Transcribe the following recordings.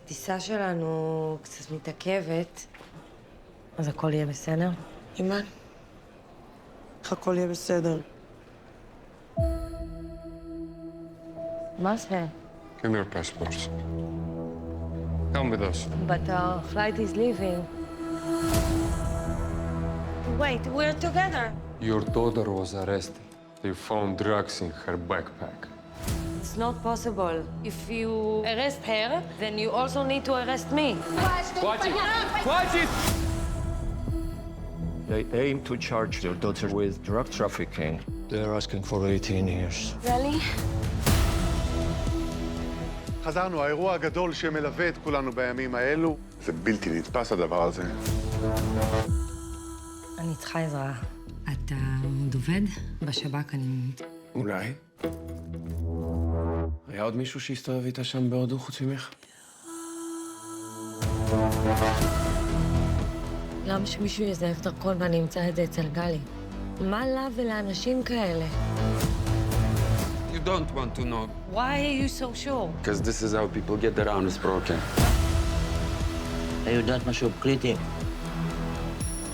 הטיסה שלנו קצת מתעכבת, אז הכל יהיה בסדר? אימאן, איך הכל יהיה בסדר. מה זה? Give me your passports. Come with us. But our flight is leaving. Wait, we're together. Your daughter was arrested. They found drugs in her backpack. It's not possible. If you arrest her, then you also need to arrest me. Watch it! Watch it! They aim to charge your daughter with drug trafficking. They're asking for 18 years. Really? חזרנו, האירוע הגדול שמלווה את כולנו בימים האלו. זה בלתי נתפס הדבר הזה. אני צריכה עזרה. אתה עוד עובד? בשב"כ אני... אולי. היה עוד מישהו שהסתובב איתה שם בהודו חוץ ממך? למה שמישהו יזייף דרכון ואני אמצא את זה אצל גלי? מה לה ולאנשים כאלה? You don't want to know. Why are you so sure? Because this is how people get their arms broken. היא יודעת משהו קריטי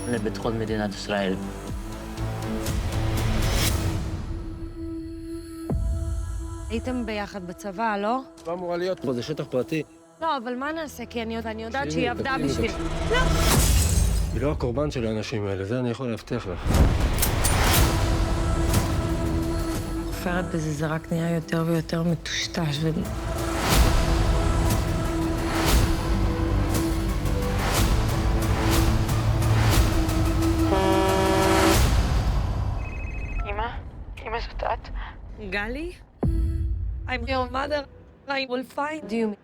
לביטחון מדינת ישראל. הייתם ביחד בצבא, לא? לא אמורה להיות פה, זה שטח פרטי. לא, אבל מה נעשה? כי אני יודעת שהיא עבדה בשביל... היא לא הקורבן של האנשים האלה, זה אני יכול להבטיח לך. חופרת בזה, זה רק נהיה יותר ויותר מטושטש ו... אמא זאת את? גלי? I'm your mother. I will find you.